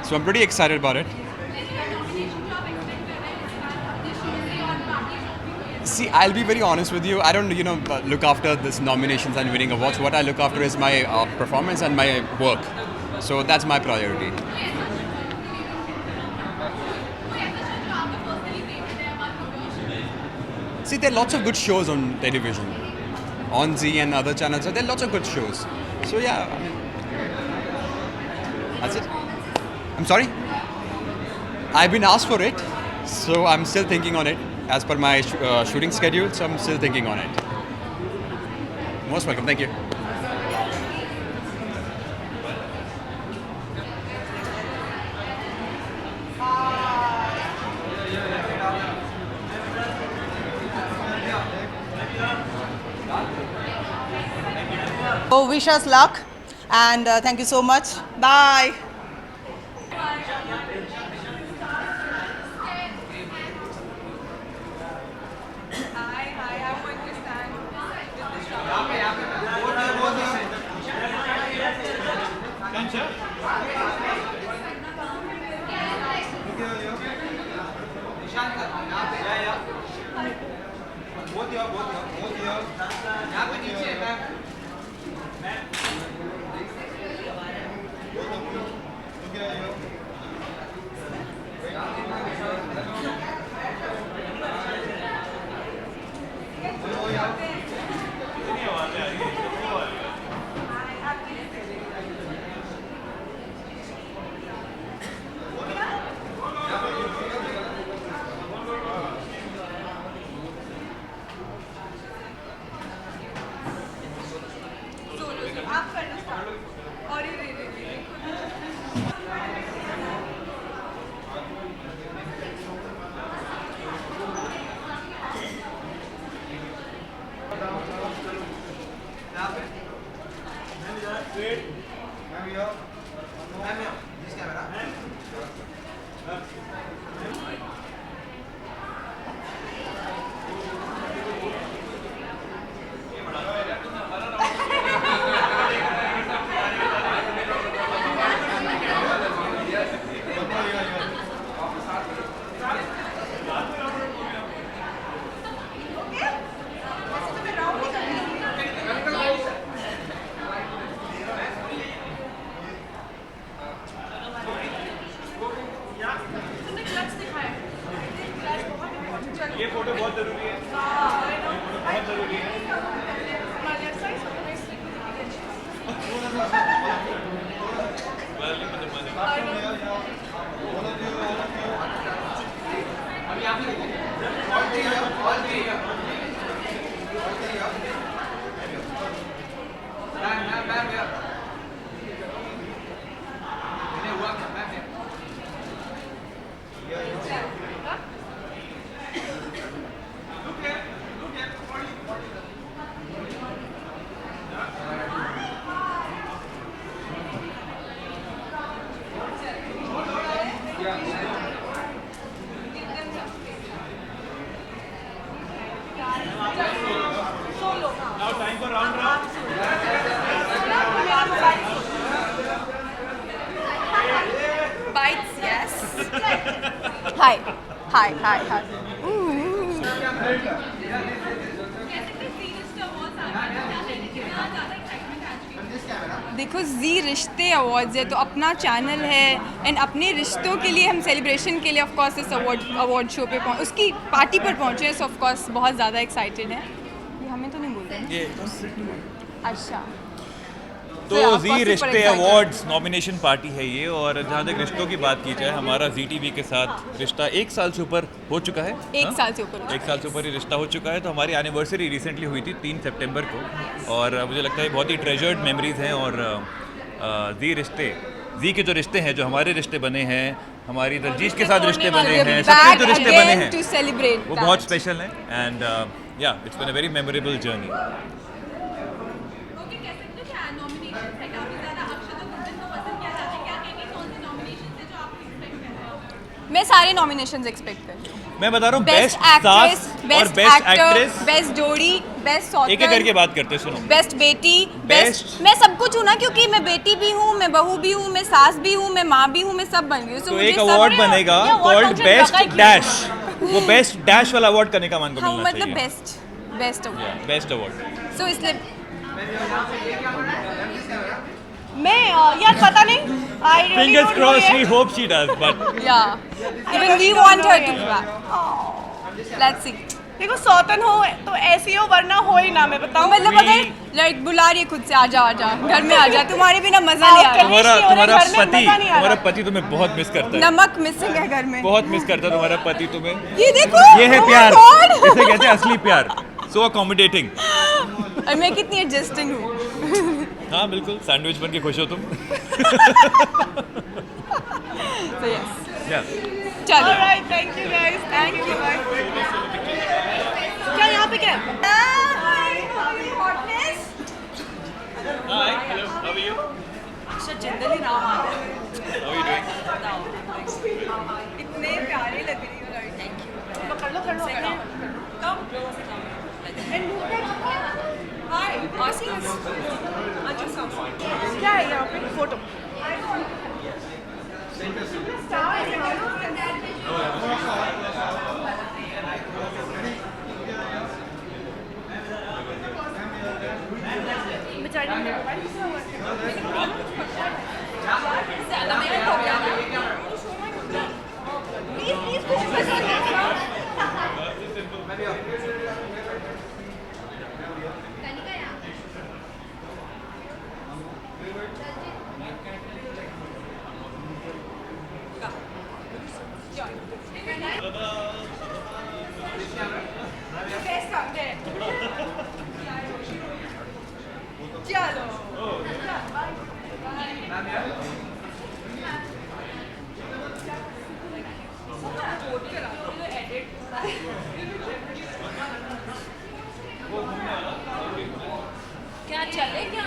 So I'm pretty excited about it. See, I'll be very honest with you. I don't, look after this nominations and winning awards. What I look after is my performance and my work. So that's my priority. See, there are lots of good shows on television, on Zee and other channels. So there are lots of good shows. So yeah, I mean, that's it. I'm sorry? I've been asked for it, so I'm still thinking on it. As per my shooting schedule, so I'm still thinking on it. Most welcome, thank you. So wish us luck and thank you so much. Bye. आप करना start और ये Bites, yes. Hi. Hi. देखो जी रिश्ते awards है तो अपना channel है एंड अपने रिश्तों के लिए हम सेलिब्रेशन के लिए ऑफ कोर्स इस अवार्ड शो पे उसकी पार्टी पर पहुँचे हैं, सो ऑफ कोर्स बहुत ज़्यादा एक्साइटेड हैं। ये हमें तो नहीं बोल रहे हैं। अच्छा तो जी रिश्ते अवार्ड्स नॉमिनेशन पार्टी है ये, और जहाँ तक रिश्तों की बात की जाए, हमारा जी टीवी के साथ रिश्ता 1 साल से ऊपर हो चुका है। एक साल से ऊपर ही रिश्ता हो चुका है। तो हमारी एनिवर्सरी रिसेंटली हुई थी 3 सितंबर को, और मुझे लगता है बहुत ही ट्रेजर्ड मेमोरीज हैं। और जी के जो रिश्ते हैं, जो हमारे रिश्ते बने हैं, हमारी दलजीत के साथ रिश्ते बने हैं, सबके जो रिश्ते बने हैं वो बहुत स्पेशल हैं। And yeah it's been a very memorable journey. मैं सारे नॉमिनेशंस एक्सपेक्ट करती हूँ। मैं बता रहा हूँ best actress, best actor, best जोड़ी, बेस्ट सॉन्ग, एक एक करके बात करते हैं। सुनो, बेस्ट बेटी, बेस्ट मैं सब कुछ हूँ ना, क्योंकि मैं बेटी भी हूँ, मैं बहू भी हूँ, मैं सास भी हूँ, मैं माँ भी हूँ, मैं सब बन गई हूँ। तो एक अवार्ड बनेगा कॉल्ड बेस्ट डैश, वो बेस्ट डैश वाला अवार्ड करने का मान को मिलना चाहिए। मतलब बेस्ट अवार्ड। सो इसलिए मैं यार पता नहीं, Fingers crossed, we hope she does, but even we want her to be back. Let's see. देखो सौतन हो तो ऐसी हो, वरना हो ही ना। मैं बताऊं, मतलब अगर लाइक बुला रही है खुद से, आजा घर में आजा, तुम्हारे बिना मजा नहीं आ रहा। तुम्हारा पति तुम्हें बहुत मिस करता है। नमक मिसिंग है घर में, बहुत मिस करता है तुम्हारा पति तुम्हें। ये देखो, ये है प्यार, इसे कहते हैं असली प्यार। सो अकोमोडेटिंग। और मैं कितनी एडजस्टिंग हूँ। हाँ बिल्कुल, सैंडविच बन के खुश हो तुम। So yes. चलो, alright, thank you guys, thank you. क्या यहाँ पे क्या? Hi, hello, how are you? अच्छा, जनरली नाम आता है। How are you doing? इतने प्यारे लग रही हो, राइट? Thank you. कर लो। Hi, Aussies. क्या है यहाँ पे? फोटो। क्या चले क्या?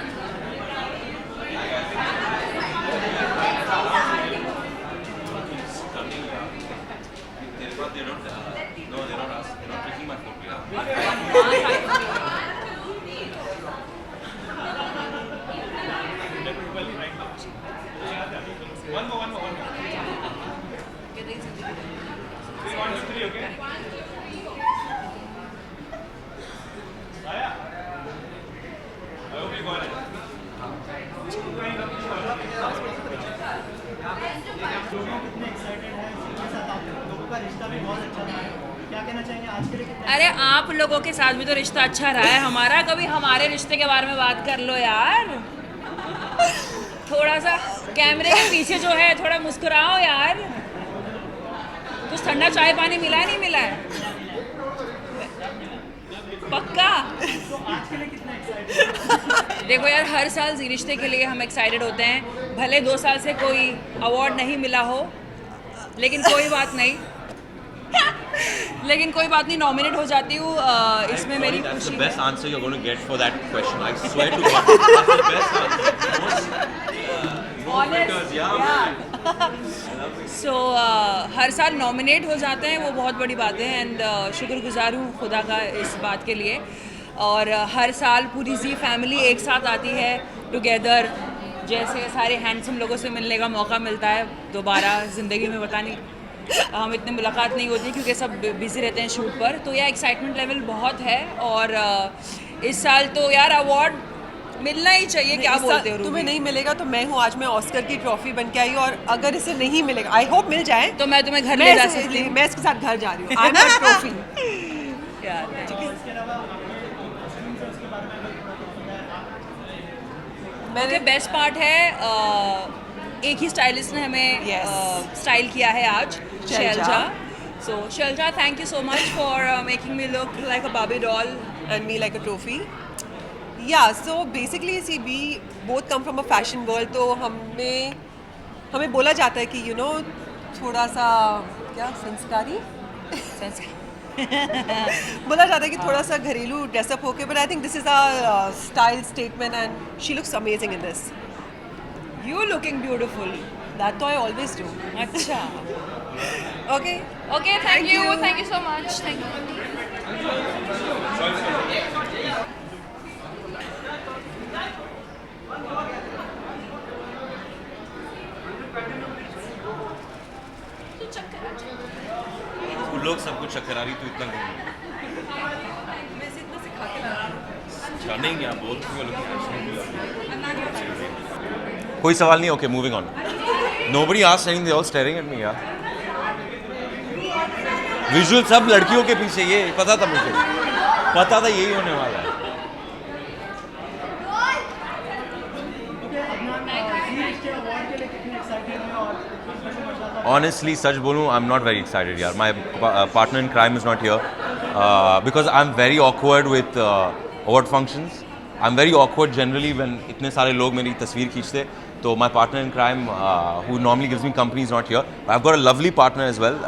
अरे आप लोगों के साथ भी तो रिश्ता अच्छा रहा है हमारा, कभी हमारे रिश्ते के बारे में बात कर लो यार। थोड़ा सा कैमरे के पीछे जो है थोड़ा मुस्कुराओ यार। कुछ ठंडा चाय पानी मिला है नहीं मिला है? पक्का? देखो यार, हर साल जी रिश्ते के लिए हम एक्साइटेड होते हैं, भले 2 साल से कोई अवार्ड नहीं मिला हो, लेकिन कोई बात नहीं। लेकिन कोई बात नहीं, नॉमिनेट हो जाती हूँ, इसमें मेरी खुशी है। That's the best answer you're going to get for that question. I swear to God, that's the best answer. सो हर साल नॉमिनेट हो जाते हैं, वो बहुत बड़ी बात है एंड शुक्रगुजार हूँ खुदा का इस बात के लिए। और हर साल पूरी जी फैमिली एक साथ आती है टुगेदर, जैसे सारे हैंडसम लोगों से मिलने का मौका मिलता है दोबारा ज़िंदगी में। पता नहीं हम इतने मुलाकात नहीं होती क्योंकि सब बिज़ी रहते हैं शूट पर, तो यह एक्साइटमेंट लेवल बहुत है। और इस साल तो यार अवार्ड मिलना ही चाहिए। क्या बोलते हो? तुम्हें नहीं मिलेगा तो मैं हूँ, आज मैं ऑस्कर की ट्रॉफी बन के आई, और अगर इसे नहीं मिलेगा, आई होप मिल जाए, तो मैं तुम्हें घर ले जा सकती हूँ। मैं इसके साथ घर जा रही हूँ। I am trophy. मैंने बेस्ट पार्ट है एक ही स्टाइलिस्ट ने हमें स्टाइल किया है आज, Shailja. So Shailja, thank you so much for making me look like a Barbie doll and me like a trophy. Yeah, so basically see we both come from a fashion world, तो हमें बोला जाता है कि थोड़ा सा क्या संस्कारी बोला जाता है कि थोड़ा सा घरेलू ड्रेसअप होके, but I think this is a style statement and she looks amazing in this. You looking beautiful. That I always do. अच्छा. Okay. Okay, thank you. Thank you so much. Thank you. लोग सब कुछ चक्कर आ रही, तो इतना नहीं यहाँ बोल। कोई सवाल नहीं। Okay, moving on. Nobody asked anything, they all staring at me यार। विजुअल सब लड़कियों के पीछे, ये पता था मुझे, पता था यही होने वाला है। Honestly, सच बोलूँ, I'm not very excited यार. My partner in crime is not here because I'm very awkward with award functions. I'm very awkward generally when इतने सारे लोग मेरी तस्वीर खींचते. तो my partner in crime who normally gives me company is not here. I've got a lovely partner as well,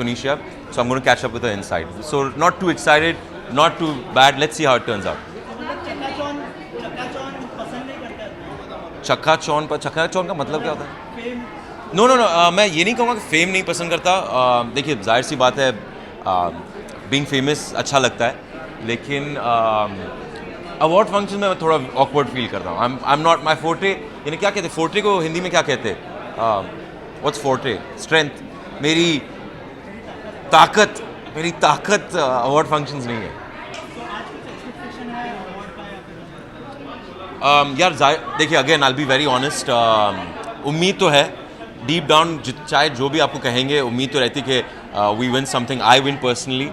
Tunisia. So I'm going to catch up with her inside. So not too excited, not too bad. Let's see how it turns out. चक्का चौन का मतलब क्या होता है? No, मैं ये नहीं कहूँगा कि फेम नहीं पसंद करता। देखिए, जाहिर सी बात है, बीइंग फेमस अच्छा लगता है, लेकिन अवार्ड फंक्शन में मैं थोड़ा ऑकवर्ड फील करता हूँ। I am not my forte. यानी क्या कहते हैं फोर्टे को हिंदी में, क्या कहते हैं? What's forte? स्ट्रेंथ। मेरी ताकत अवार्ड फंक्शंस नहीं है। यार देखिए, again I will B very honest, उम्मीद तो है डीप डाउन, चाहे जो भी आपको कहेंगे, उम्मीद तो रहती कि we win something, I win personally.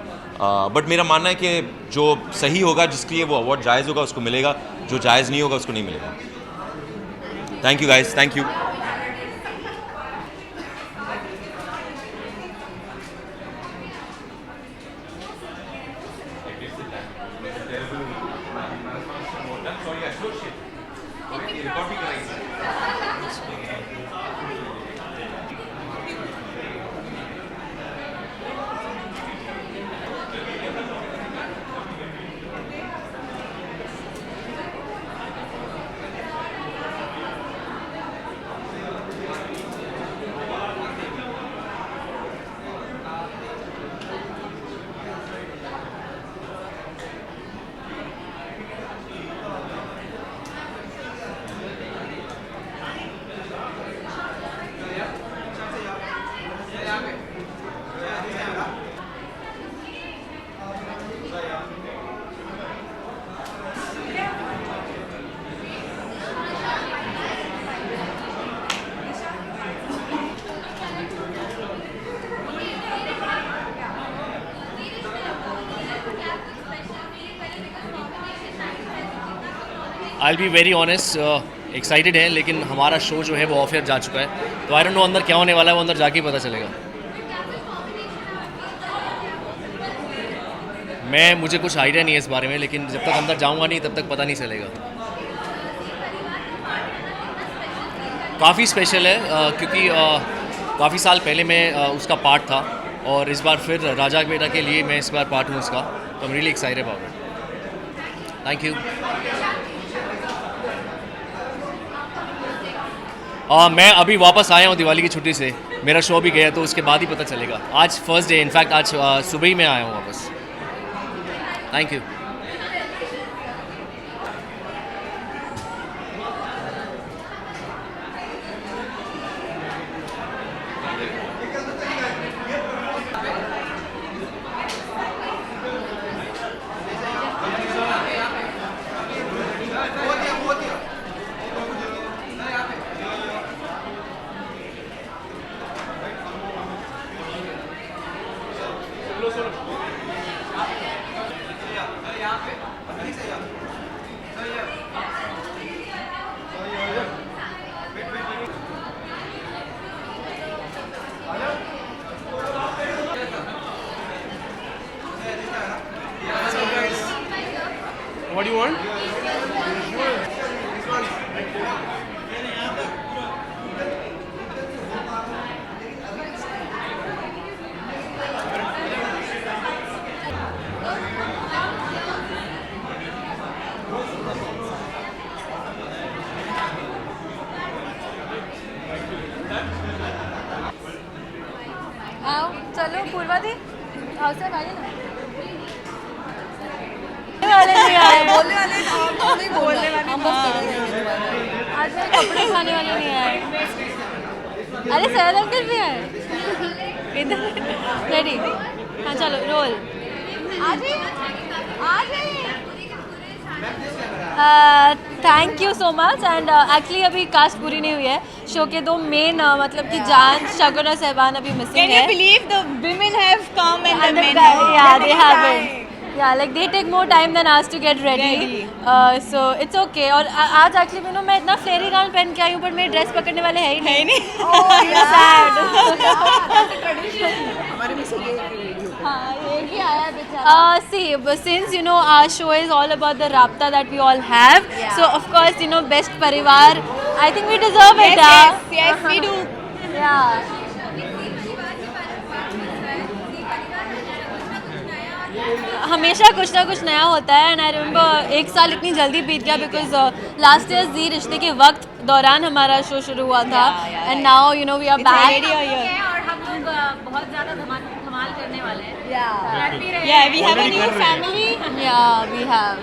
But मेरा मानना है कि जो सही होगा, जिसके लिए वो अवार्ड जायज़ होगा, उसको मिलेगा, जो जायज़ नहीं होगा उसको नहीं मिलेगा। Thank you guys, thank you. I be very honest excited है, लेकिन हमारा शो जो है वो ऑफ एयर जा चुका है, तो आई डोंट नो अंदर क्या होने वाला है, वो अंदर जाके ही पता चलेगा। मुझे कुछ आइडिया नहीं है इस बारे में, लेकिन जब तक अंदर जाऊंगा नहीं तब तक पता नहीं चलेगा। काफ़ी स्पेशल है क्योंकि काफ़ी साल पहले मैं उसका पार्ट था, और इस बार फिर राजा बेटा के लिए मैं इस बार पार्ट हूँ उसका, तो आई am really excited about it. Thank you. मैं अभी वापस आया हूँ दिवाली की छुट्टी से, मेरा शो भी गया, तो उसके बाद ही पता चलेगा। आज फर्स्ट डे, इनफैक्ट आज सुबह ही मैं आया हूँ वापस। Thank you. What do you want? आओ चलो पूर्वा दी, आओ सर आइए ना। वाले नहीं आए, बोलने वाले नहीं बोलने वाले, हम बस आज मेरे कपड़े खाने वाले नहीं आए। अरे सैयद अंकल भी आए इधर। रेडी? हाँ चलो roll. Thank you so much. And actually अभी कास्ट पूरी नहीं हुई है शो के। दो मेन मतलब कि जान, शगुन और सहबान अभी मिसिंग है। Can you believe the women have come and the men yeah, they haven't. Yeah, like they take more time than us to get ready. So it's okay. और आज एक्चुअली मैं इतना फ्लेरी गाउन पहन के आई हूँ, पर मेरी ड्रेस पकड़ने वाले है ही नहीं। sad. हमारे में से हाँ, ये भी आया बेचारा। See, since you know our show is all about the rabta that we all have, so of course you know best parivar. I think we deserve it. Yes, we do. Yeah. हमेशा कुछ ना कुछ नया होता है। And I remember एक साल इतनी जल्दी बीत गया बिकॉज लास्ट ईयर जी रिश्ते के वक्त दौरान हमारा शो शुरू हुआ था। And now you know we are back और हम लोग बहुत ज़्यादा धमाल करने वाले हैं। Yeah, we have a new family. Yeah, we have.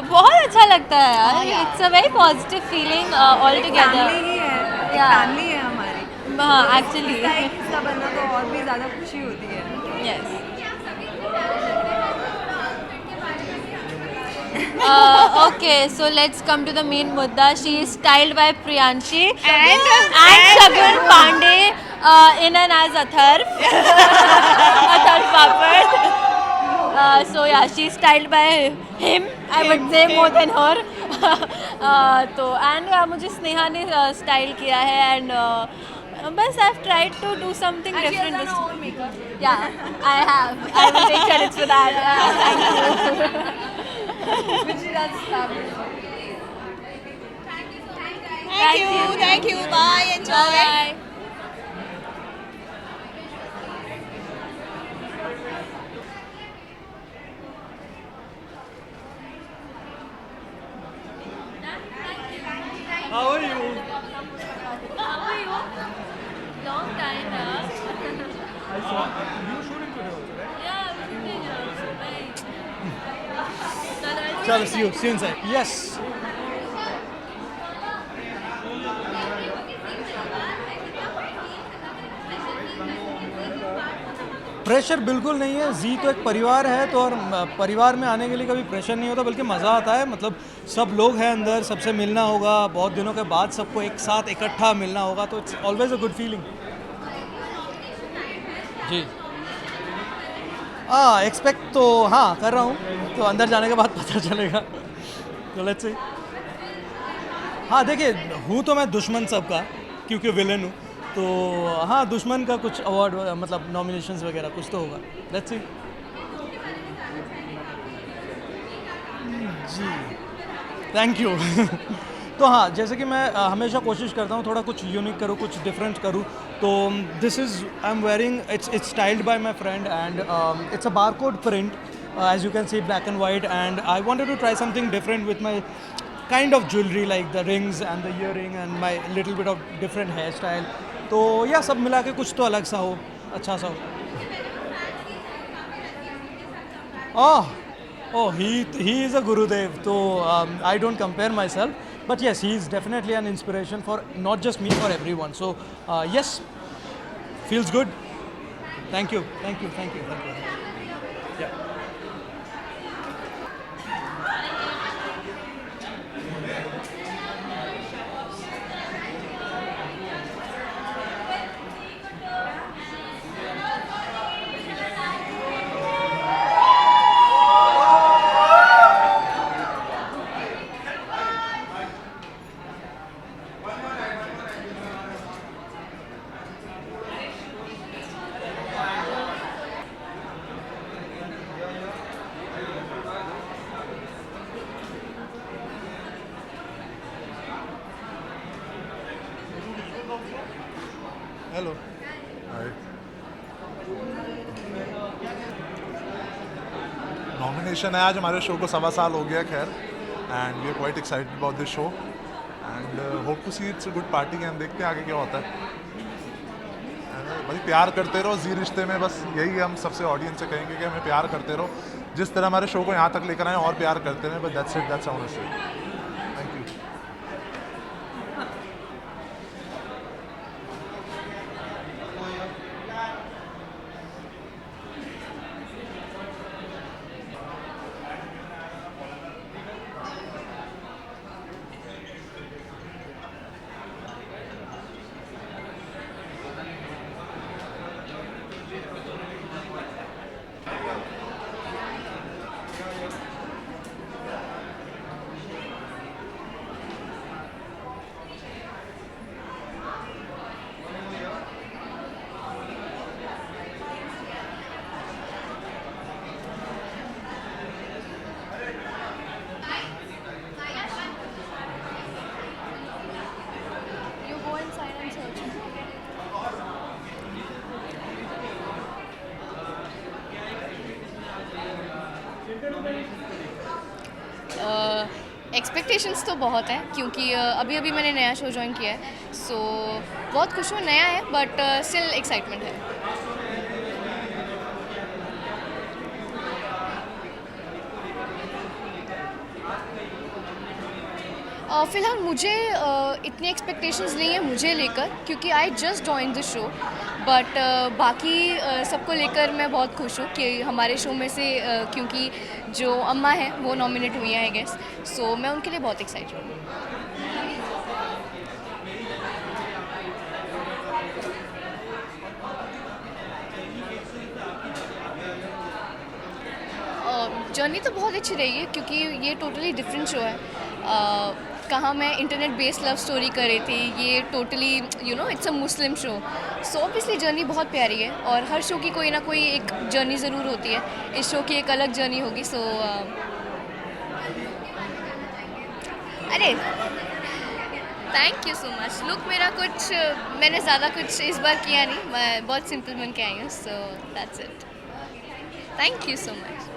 बहुत अच्छा लगता है यार। It's a very positive feeling all together. Family है हमारी। हाँ एक्चुअली हिस्सा बनना तो और भी ज़्यादा खुशी होती है। Yes. Okay, so let's come to the main mudda. She is styled by Priyanshi and Shagun Pandey in and as Atharv. Atharv Papad. So yeah, she is styled by him. I would say more than her. तो and मुझे स्नेहा ने style किया है and बस I've tried to do something different this time. Yeah, I have. I will take credits for that. Thank you. Thank you. Bye. Enjoy. Bye. How are you? Long time, I saw you shooting today also, right? Yeah, we're shooting. Chalo, see you inside. Yes. Pressure बिल्कुल नहीं है। जी तो एक परिवार है, तो और परिवार में आने के लिए कभी प्रेशर नहीं होता, बल्कि मज़ा आता है। मतलब सब लोग हैं अंदर, सबसे मिलना होगा, बहुत दिनों के बाद सबको एक साथ इकट्ठा मिलना होगा, तो it's always a good feeling. जी एक्सपेक्ट तो हाँ कर रहा हूँ, तो अंदर जाने के बाद पता चलेगा। तो लेट्स सी। हाँ देखिए, हूँ तो मैं दुश्मन सबका क्योंकि विलन हूँ, तो हाँ दुश्मन का कुछ अवार्ड मतलब नॉमिनेशंस वगैरह कुछ तो होगा। Let's see. जी थैंक यू। तो हाँ, जैसे कि मैं हमेशा कोशिश करता हूँ थोड़ा कुछ यूनिक करूँ, कुछ डिफरेंट करूँ। तो this is I am wearing, it's styled by my friend and it's a barcode print, as you can see, black and white, and I wanted to try something different with my kind of jewelry like the rings and the earring and my little bit of different hairstyle. तो या सब मिला के कुछ तो अलग सा हो, अच्छा सा हो। Oh, he is a Gurudev, so I don't compare myself, but yes, he is definitely an inspiration for not just me, for everyone. So yes, feels good. Thank you. Yeah. Hello hi. Nomination है आज, हमारे show को 1.25 साल हो गया खैर, and we are quite excited about this show and hope to see it's a good party and देखते हैं आगे क्या होता है। भाई प्यार करते रहो जी रिश्ते में, बस यही हम सबसे ऑडियंस से कहेंगे कि हमें प्यार करते रहो, जिस तरह हमारे शो को यहाँ तक लेकर आए और प्यार करते रहें, बस that's it, that's our show. Thank you. Expectations तो बहुत हैं क्योंकि अभी अभी मैंने नया शो ज्वाइन किया है, सो बहुत खुश हूँ, नया है बट स्टिल एक्साइटमेंट है। फ़िलहाल मुझे इतनी एक्सपेक्टेशंस नहीं है मुझे लेकर, क्योंकि I just join the show, but बाकी सबको लेकर मैं बहुत खुश हूँ कि हमारे शो में से क्योंकि जो अम्मा हैं वो नॉमिनेट हुई हैं आई गेस, सो मैं उनके लिए बहुत एक्साइटेड हूँ। जर्नी तो बहुत अच्छी रही है क्योंकि ये टोटली डिफरेंट शो है। कहाँ मैं इंटरनेट बेस्ड लव स्टोरी कर रही थी, ये totally you know it's a Muslim show, so obviously journey बहुत प्यारी है और हर शो की कोई ना कोई एक जर्नी ज़रूर होती है। इस शो की एक अलग जर्नी होगी, सो अरे thank you so much. Look मेरा कुछ मैंने ज़्यादा कुछ इस बार किया नहीं, मैं बहुत सिंपल बन के आई हूँ, so that's it. Thank you so much.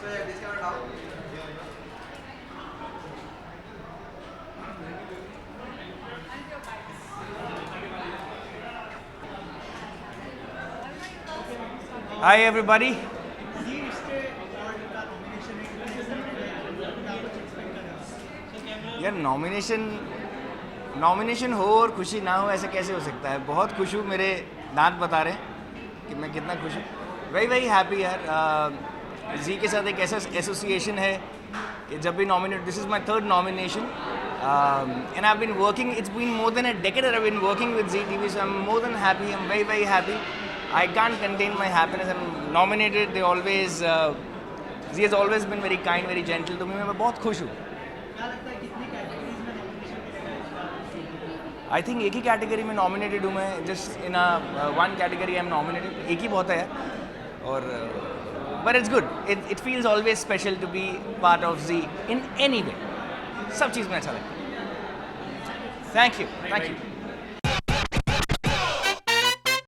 Hi everybody. यार नॉमिनेशन हो और खुशी ना हो ऐसे कैसे हो सकता है? बहुत खुश हूँ, मेरे दांत बता रहे हैं कि मैं कितना खुश हूँ. वेरी हैप्पी यार. जी के साथ एक ऐसा एसोसिएशन है कि जब भी nominate, this is my 3rd nomination and I have been working, it's been more than a decade I have been working with Zee TV, so I am more than happy. I am very happy. I can't contain my happiness. I'm nominated. They always, Zee has always been very kind, very gentle to me. मैं बहुत खुश हूँ. I think एक ही category में nominated हूँ मैं. Just in a one category I'm nominated. एक ही बहुत है यार. और but it's good. It feels always special to be part of Zee in any way. सब चीज़ में अच्छा लगता है. Thank you.